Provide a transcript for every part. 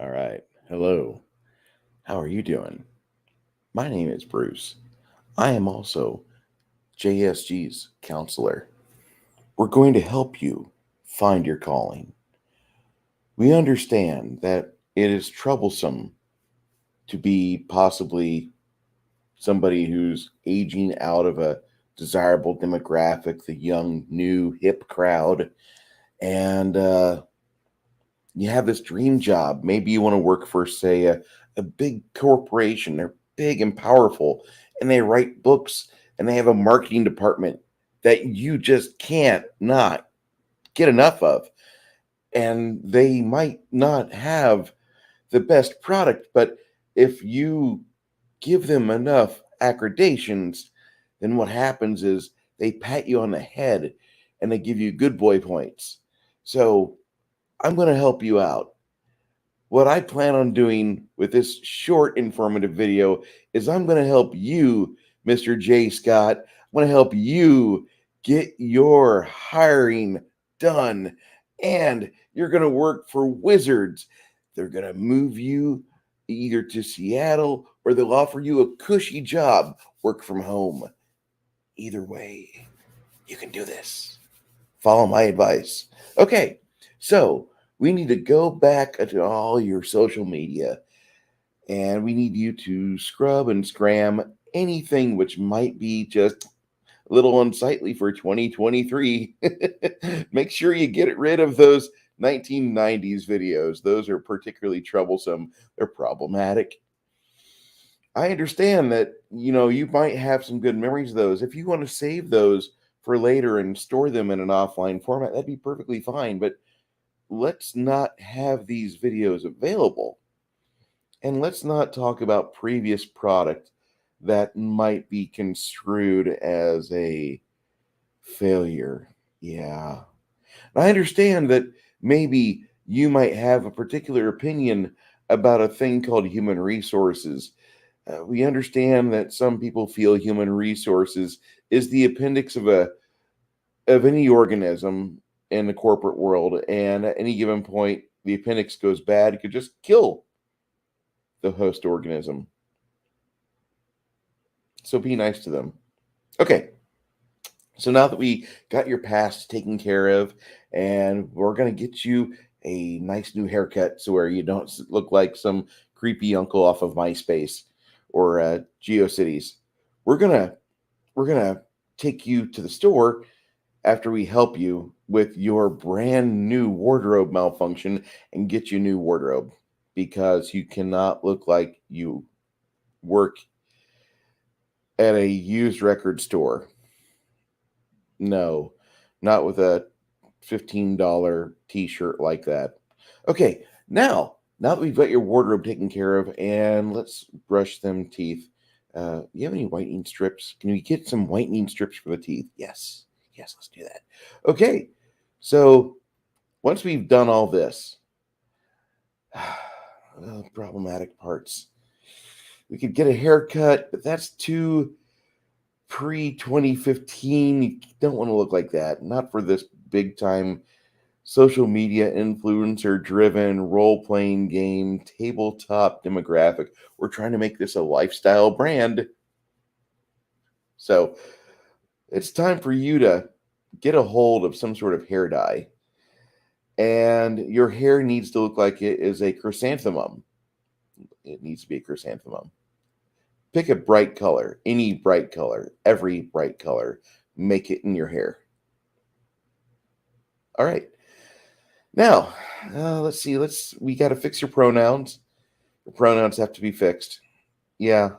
All right. Hello. How are you doing? My name is Bruce. I am also JSG's counselor. We're going to help you find your calling. We understand that it is troublesome to be possibly somebody who's aging out of a desirable demographic, the young, new, hip crowd, and you have this dream job. Maybe you want to work for, say, a big corporation. They're big and powerful, and they write books, and they have a marketing department that you just can't not get enough of. And they might not have the best product, but if you give them enough accreditations, then what happens is they pat you on the head and they give you good boy points. So I'm going to help you out. What I plan on doing with this short informative video is I'm going to help you, Mr. J. Scott. I'm going to help you get your hiring done. And you're going to work for Wizards. They're going to move you either to Seattle or they'll offer you a cushy job, work from home. Either way, you can do this. Follow my advice. Okay, so we need to go back to all your social media and we need you to scrub and scram anything which might be just a little unsightly for 2023. Make sure you get rid of those 1990s videos. Those are particularly troublesome. They're problematic. I understand that, you might have some good memories of those. If you want to save those for later and store them in an offline format, that'd be perfectly fine. But let's not have these videos available. And let's not talk about previous product that might be construed as a failure. Yeah. I understand that maybe you might have a particular opinion about a thing called human resources. We understand that some people feel human resources is the appendix of any organism in the corporate world, and at any given point, the appendix goes bad. It could just kill the host organism. So be nice to them. Okay, so now that we got your past taken care of, and we're gonna get you a nice new haircut, so where you don't look like some creepy uncle off of MySpace or GeoCities. We're gonna we're gonna take you to the store after we help you with your brand new wardrobe malfunction and get you a new wardrobe because you cannot look like you work at a used record store. No, not with a $15 t-shirt like that. Okay, now that we've got your wardrobe taken care of, and let's brush them teeth. You have any whitening strips? Can we get some whitening strips for the teeth? Yes, let's do that. Okay, so once we've done all this, problematic parts. We could get a haircut, but that's too pre 2015. You don't want to look like that. Not for this big time social media influencer driven role playing game tabletop demographic. We're trying to make this a lifestyle brand. So it's time for you to get a hold of some sort of hair dye. And your hair needs to look like it is a chrysanthemum. It needs to be a chrysanthemum. Pick a bright color, any bright color, every bright color. Make it in your hair. All right. Now, let's see. We got to fix your pronouns. Your pronouns have to be fixed. Yeah,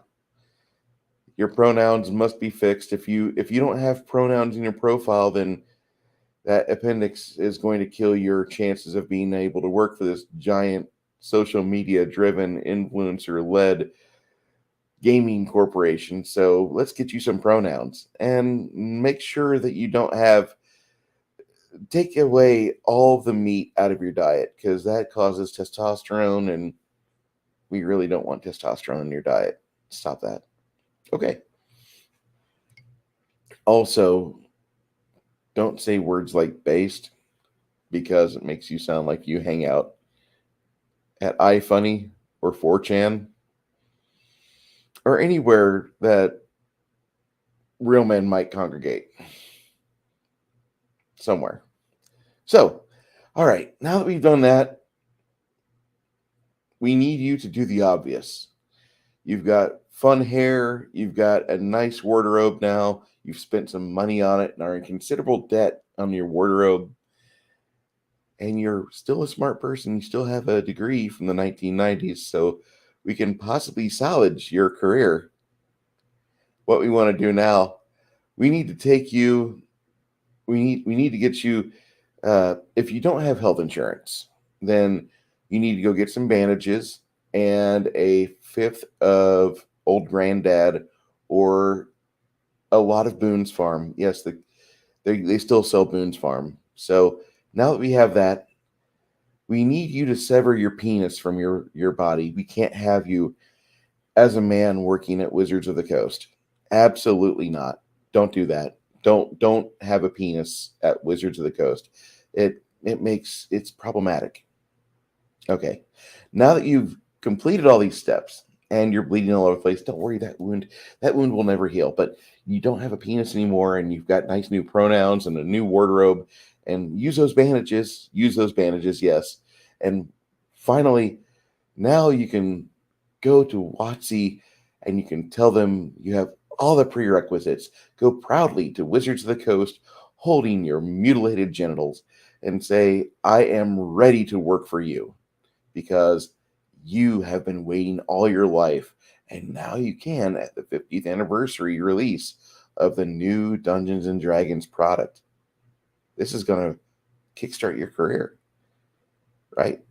your pronouns must be fixed. If you don't have pronouns in your profile, then that appendix is going to kill your chances of being able to work for this giant social media driven influencer led gaming corporation. So let's get you some pronouns and make sure that you don't have take away all the meat out of your diet because that causes testosterone and we really don't want testosterone in your diet. Stop that. Okay. Also, don't say words like based because it makes you sound like you hang out at iFunny or 4chan or anywhere that real men might congregate somewhere. So, all right, now that we've done that, we need you to do the obvious. You've got fun hair, you've got a nice wardrobe now, you've spent some money on it and are in considerable debt on your wardrobe, and you're still a smart person. You still have a degree from the 1990s, so we can possibly salvage your career. What we want to do now, we need to take you, we need to get you, if you don't have health insurance, then you need to go get some bandages and a fifth of Old Granddad or a lot of Boone's Farm. Yes, they still sell Boone's Farm. So now that we have that, we need you to sever your penis from your body. We can't have you as a man working at Wizards of the Coast. Absolutely not. Don't do that. Don't have a penis at Wizards of the Coast. It's problematic. Okay. Now that you've completed all these steps and you're bleeding all over the place, don't worry, that wound will never heal. But you don't have a penis anymore and you've got nice new pronouns and a new wardrobe, and use those bandages. Use those bandages, yes. And finally, now you can go to WotC and you can tell them you have all the prerequisites. Go proudly to Wizards of the Coast holding your mutilated genitals and say, I am ready to work for you, because you have been waiting all your life, and now you can at the 50th anniversary release of the new Dungeons and Dragons product. This is going to kickstart your career, right?